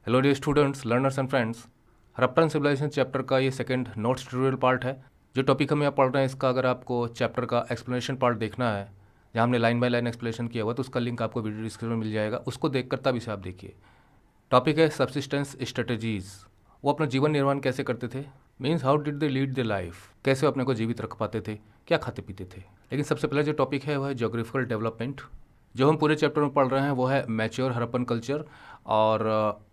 Hello dear students, learners and friends. Harappan civilisation chapter का ये second notes tutorial part है। जो टॉपिक हम यहाँ पढ़ रहे हैं इसका अगर आपको चैप्टर का एक्सप्लेनेशन पार्ट देखना है, जहाँ हमने लाइन बाय लाइन एक्सप्लेनेशन किया हुआ, तो उसका लिंक आपको वीडियो डिस्क्रिप्शन में मिल जाएगा। उसको देखकर तब इसे आप देखिए। टॉपिक है सब्सिस्टेंस स्ट्रेटजीज। वो अपना जीवन निर्वाह कैसे करते थे, means how did they lead the life, कैसे वो अपने को जीवित रख पाते थे, क्या खाते पीते थे। लेकिन सबसे पहले जो टॉपिक है वह है जोग्राफिकल डेवलपमेंट। जो हम पूरे चैप्टर में पढ़ रहे हैं वो है मैच्योर हड़प्पन कल्चर। और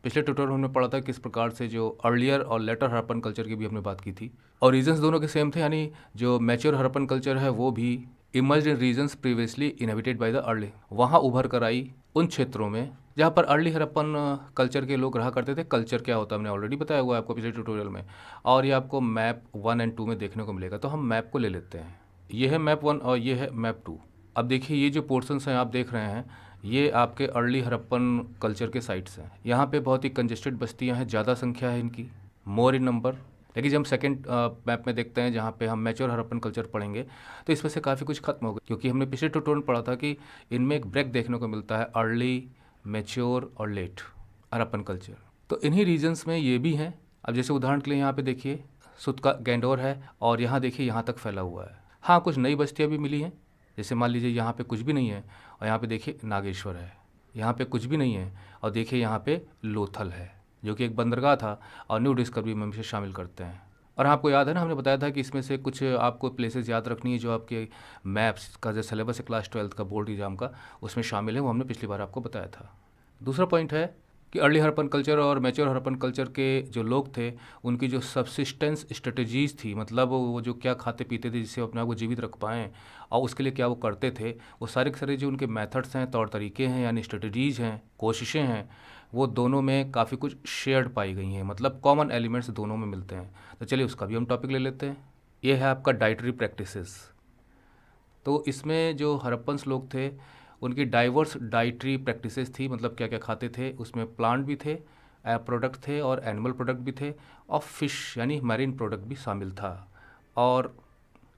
पिछले ट्यूटोरियल में हमने पढ़ा था किस प्रकार से जो अर्लियर और लेटर हड़प्पन कल्चर की भी हमने बात की थी, और रीजंस दोनों के सेम थे। यानी जो मैच्योर हड़प्पन कल्चर है वो भी emerge in regions previously inhabited by the early, वहाँ उभर कर आई उन क्षेत्रों में जहाँ पर अर्ली हड़प्पन कल्चर के लोग रहा करते थे। कल्चर क्या होता है हमने ऑलरेडी बताया हुआ है आपको पिछले ट्यूटोरियल में, और ये आपको मैप 1 एंड 2 में देखने को मिलेगा। तो हम मैप को ले लेते हैं। ये है मैप 1 और ये है मैप 2। अब देखिए ये जो पोर्शंस हैं आप देख रहे हैं, ये आपके अर्ली हड़प्पन कल्चर के साइट्स हैं। यहाँ पे बहुत ही कंजेस्टेड बस्तियाँ हैं, ज़्यादा संख्या है इनकी, मोर इन नंबर। लेकिन जब हम सेकंड मैप में देखते हैं जहाँ पे हम मैच्योर हड़प्पन कल्चर पढ़ेंगे, तो इसमें से काफ़ी कुछ खत्म हो गया, क्योंकि हमने पिछले ट्यूटोरियल में पढ़ा था कि इनमें एक ब्रेक देखने को मिलता है, अर्ली, मैच्योर और लेट हड़प्पन कल्चर। तो इन्हीं रीजन्स में ये भी हैं। अब जैसे उदाहरण के लिए यहाँ पे देखिए सुत का गैंडोर है, और यहाँ देखिए यहाँ तक फैला हुआ है। हाँ, कुछ नई बस्तियाँ भी मिली हैं। जैसे मान लीजिए यहाँ पे कुछ भी नहीं है, और यहाँ पे देखिए नागेश्वर है। यहाँ पे कुछ भी नहीं है, और देखिए यहाँ पे लोथल है, जो कि एक बंदरगाह था और न्यू डिस्कवरी में इसे शामिल करते हैं। और आपको याद है ना, हमने बताया था कि इसमें से कुछ आपको प्लेसेस याद रखनी है जो आपके मैप्स का जो सिलेबस है क्लास 12 का बोर्ड एग्जाम का, उसमें शामिल है। वो हमने पिछली बार आपको बताया था। दूसरा पॉइंट है कि अर्ली हड़प्पन कल्चर और मैच्योर हड़प्पन कल्चर के जो लोग थे, उनकी जो सब्सिस्टेंस स्ट्रेटजीज थी, मतलब वो जो क्या खाते पीते थे जिससे अपने आप को जीवित रख पाएँ, और उसके लिए क्या वो करते थे, वो सारे के सारे जो उनके मेथड्स हैं, तौर तरीके हैं, यानी स्ट्रेटजीज हैं, कोशिशें हैं, वो दोनों में काफ़ी कुछ शेयर्ड पाई गई हैं। मतलब कॉमन एलिमेंट्स दोनों में मिलते हैं। तो चलिए उसका भी हम टॉपिक ले लेते हैं। ये है आपका डाइटरी प्रैक्टिसेस। तो इसमें जो हड़प्पन्स लोग थे उनकी डाइवर्स डाइटरी प्रैक्टिसेस थी। मतलब क्या क्या खाते थे, उसमें प्लांट भी थे, प्रोडक्ट थे, और एनिमल प्रोडक्ट भी थे, और फिश यानी मैरीन प्रोडक्ट भी शामिल था। और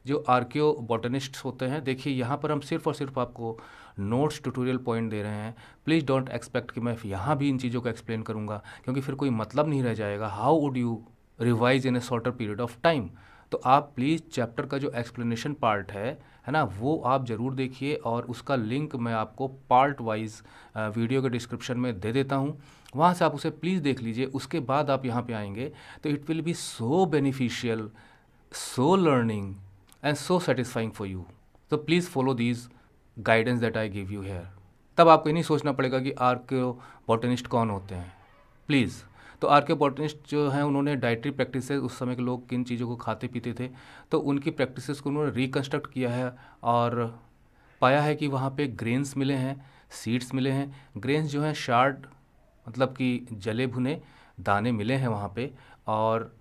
जो आर्कियो बॉटनिस्ट्स होते हैं, देखिए यहाँ पर हम सिर्फ और सिर्फ आपको नोट्स ट्यूटोरियल पॉइंट दे रहे हैं। प्लीज़ डोंट एक्सपेक्ट कि मैं यहाँ भी इन चीज़ों को एक्सप्लेन करूँगा, क्योंकि फिर कोई मतलब नहीं रह जाएगा। How would you revise in A shorter period of time. तो आप प्लीज़ चैप्टर का जो एक्सप्लेनेशन पार्ट है ना, वो आप ज़रूर देखिए, और उसका लिंक मैं आपको पार्ट वाइज वीडियो के डिस्क्रिप्शन में दे देता हूँ। वहाँ से आप उसे प्लीज़ देख लीजिए। उसके बाद आप यहाँ पे आएंगे तो it will be so beneficial, so learning and so satisfying for you. तो please follow these guidance that I give you here. तब आपको ये नहीं सोचना पड़ेगा कि आर्कियो बॉटनिस्ट कौन होते हैं। प्लीज़। तो आर्कियो बॉटनिस्ट जो हैं उन्होंने डाइटरी प्रैक्टिसेस, उस समय के लोग किन चीज़ों को खाते पीते थे, तो उनकी प्रैक्टिसेस को उन्होंने रिकन्स्ट्रक्ट किया है, और पाया है कि वहाँ पे ग्रेन्स मिले हैं, सीड्स मिले हैं। ग्रेन्स जो हैं शार्ड, मतलब कि जले भुने दाने मिले हैं वहाँ पे। और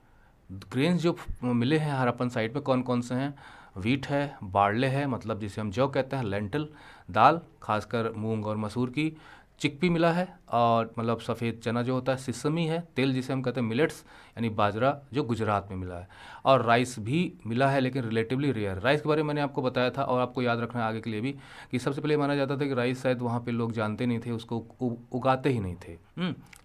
ग्रेन्स जो मिले हैं हड़प्पन साइड में कौन कौन से हैं, वीट है, बार्ले है, मतलब जिसे हम जौ कहते हैं, लेंटल दाल, खासकर मूंग और मसूर की, चिकपी मिला है, और मतलब सफ़ेद चना जो होता है, सिसमी है, तेल जिसे हम कहते हैं मिलेट्स यानी बाजरा, जो गुजरात में मिला है, और राइस भी मिला है, लेकिन रिलेटिवली रेयर। राइस के बारे में मैंने आपको बताया था, और आपको याद रखना है आगे के लिए भी, कि सबसे पहले माना जाता था कि राइस शायद वहाँ पे लोग जानते नहीं थे, उसको उगाते ही नहीं थे।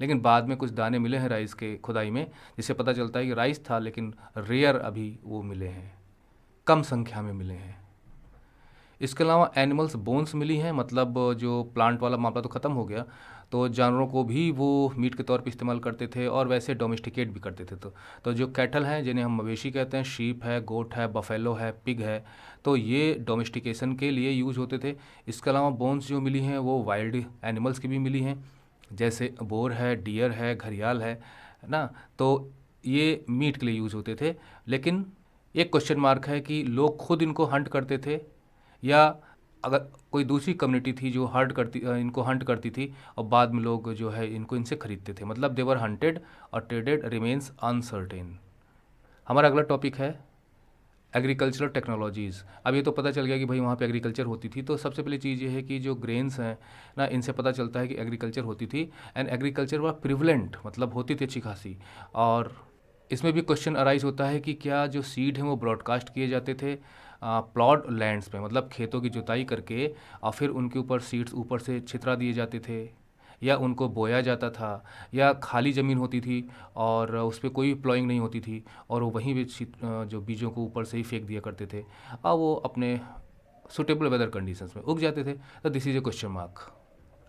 लेकिन बाद में कुछ दाने मिले हैं राइस के खुदाई में, जिससे पता चलता है कि राइस था, लेकिन रेयर अभी वो मिले हैं, कम संख्या में मिले हैं। इसके अलावा एनिमल्स बोन्स मिली हैं, मतलब जो प्लांट वाला मामला तो ख़त्म हो गया, तो जानवरों को भी वो मीट के तौर पे इस्तेमाल करते थे, और वैसे डोमेस्टिकेट भी करते थे। तो जो कैटल हैं, जिन्हें हम मवेशी कहते हैं, शीप है, गोट है, बफेलो है, पिग है, तो ये डोमेस्टिकेशन के लिए यूज होते थे। इसके अलावा बोन्स जो मिली हैं वो वाइल्ड एनिमल्स की भी मिली हैं, जैसे बोर है, डियर है, घड़ियाल है ना। तो ये मीट के लिए यूज़ होते थे। लेकिन एक क्वेश्चन मार्क है कि लोग खुद इनको हंट करते थे, या अगर कोई दूसरी कम्युनिटी थी जो इनको हंट करती थी, और बाद में लोग जो है इनको इनसे खरीदते थे। मतलब देवर हंटेड और ट्रेडेड रिमेन्स अनसर्टेन। हमारा अगला टॉपिक है एग्रीकल्चरल टेक्नोलॉजीज़। अब ये तो पता चल गया कि भाई वहाँ पे एग्रीकल्चर होती थी। तो सबसे पहली चीज़ ये है कि जो ग्रेन्स हैं ना, इनसे पता चलता है कि एग्रीकल्चर होती थी, एंड एग्रीकल्चर व प्रिवलेंट, मतलब होती थी अच्छी खासी। और इसमें भी क्वेश्चन अराइज होता है कि क्या जो सीड हैं वो ब्रॉडकास्ट किए जाते थे प्लॉट लैंड्स पे, मतलब खेतों की जुताई करके, और फिर उनके ऊपर सीड्स ऊपर से छितरा दिए जाते थे, या उनको बोया जाता था, या खाली ज़मीन होती थी और उस पे कोई प्लॉइंग नहीं होती थी और वो वहीं पे जो बीजों को ऊपर से ही फेंक दिया करते थे और वो अपने सुटेबल वेदर कंडीशंस में उग जाते थे। तो this is a question mark.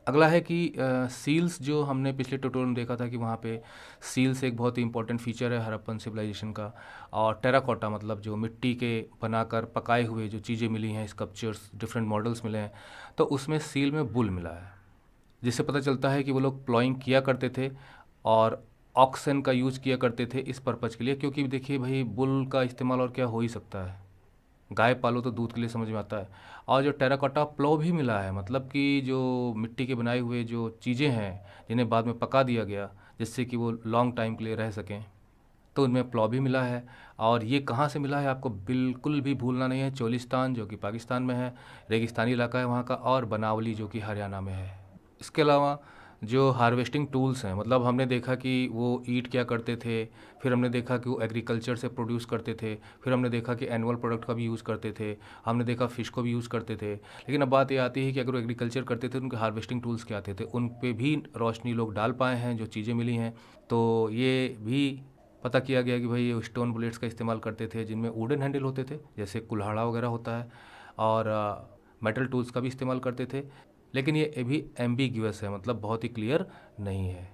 अगला है कि सील्स, जो हमने पिछले ट्यूटोरियल में देखा था कि वहाँ पे सील्स एक बहुत ही इंपॉर्टेंट फीचर है हड़प्पन सिविलाइजेशन का। और टेराकोटा मतलब जो मिट्टी के बनाकर पकाए हुए जो चीज़ें मिली हैं, स्कल्पचर्स, डिफरेंट मॉडल्स मिले हैं, तो उसमें सील में बुल मिला है, जिससे पता चलता है कि वो लोग प्लॉइंग किया करते थे और ऑक्सन का यूज़ किया करते थे इस पर्पज़ के लिए, क्योंकि देखिए भाई बुल का इस्तेमाल और क्या हो ही सकता है, गाय पालो तो दूध के लिए समझ में आता है। और जो टेराकोटा प्लो भी मिला है, मतलब कि जो मिट्टी के बनाए हुए जो चीज़ें हैं जिन्हें बाद में पका दिया गया जिससे कि वो लॉन्ग टाइम के लिए रह सकें, तो उनमें प्लॉ भी मिला है। और ये कहाँ से मिला है आपको बिल्कुल भी भूलना नहीं है, चोलिस्तान जो कि पाकिस्तान में है, रेगिस्तानी इलाका है वहाँ का, और बनावली जो कि हरियाणा में है। इसके अलावा जो हार्वेस्टिंग टूल्स हैं, मतलब हमने देखा कि वो ईट क्या करते थे, फिर हमने देखा कि वो एग्रीकल्चर से प्रोड्यूस करते थे, फिर हमने देखा कि एनुअल प्रोडक्ट का भी यूज़ करते थे, हमने देखा फ़िश को भी यूज़ करते थे। लेकिन अब बात ये आती है कि अगर वो एग्रीकल्चर करते थे तो उनके हार्वेस्टिंग टूल्स क्या आते थे, उन पे भी रोशनी लोग डाल पाए हैं जो चीज़ें मिली हैं। तो ये भी पता किया गया कि भाई ये स्टोन बुलेट्स का इस्तेमाल करते थे जिनमें वुडन हैंडल होते थे, जैसे कुल्हाड़ा वगैरह होता है, और मेटल टूल्स का भी इस्तेमाल करते थे। लेकिन ये भी एम्बिग्यूअस है, मतलब बहुत ही क्लियर नहीं है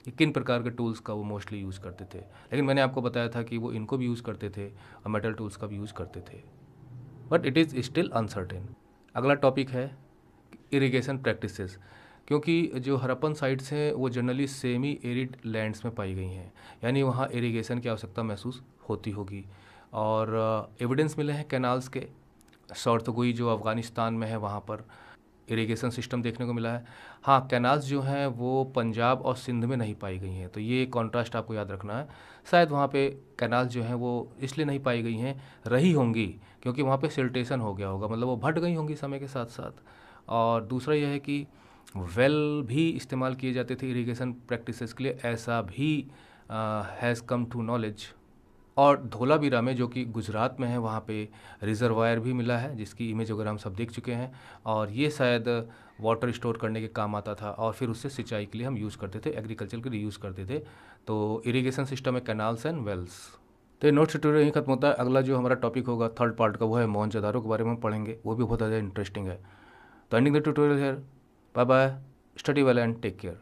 कि किन प्रकार के टूल्स का वो मोस्टली यूज़ करते थे। लेकिन मैंने आपको बताया था कि वो इनको भी यूज़ करते थे और मेटल टूल्स का भी यूज़ करते थे, but it is still uncertain. अगला टॉपिक है इरिगेशन प्रैक्टिसेस, क्योंकि जो हड़प्पन साइट्स हैं वो जनरली सेमी एरिड लैंड्स में पाई गई हैं, यानी वहाँ इरिगेशन की आवश्यकता महसूस होती होगी। और एविडेंस मिले हैं कैनाल्स के। सौरतगुई जो अफ़गानिस्तान में है वहाँ पर इरिगेशन सिस्टम देखने को मिला है। हाँ, कैनाल्स जो हैं वो पंजाब और सिंध में नहीं पाई गई हैं, तो ये कॉन्ट्रास्ट आपको याद रखना है। शायद वहाँ पे कैनाल्स जो हैं वो इसलिए नहीं पाई गई हैं, रही होंगी क्योंकि वहाँ पे सिल्टेशन हो गया होगा, मतलब वो भट गई होंगी समय के साथ साथ। और दूसरा यह है कि वेल भी इस्तेमाल किए जाते थे इरिगेशन प्रैक्टिसेस के लिए, ऐसा भी हैज़ कम टू नॉलेज। और धोलावीरा में जो कि गुजरात में है वहाँ पे रिजर्वायर भी मिला है जिसकी इमेज वगैरह हम सब देख चुके हैं, और ये शायद वाटर स्टोर करने के काम आता था और फिर उससे सिंचाई के लिए हम यूज़ करते थे, एग्रीकल्चर के लिए यूज़ करते थे। तो इरिगेशन सिस्टम है कैनाल्स एंड वेल्स। तो ये नोट्स ट्यूटोरियल यहीं खत्म होता है। अगला जो हमारा टॉपिक होगा थर्ड पार्ट का, वो है मोहनजोदारो के बारे में पढ़ेंगे, वो भी बहुत ज़्यादा इंटरेस्टिंग है। तो ending the tutorial here, bye bye, study well and take care.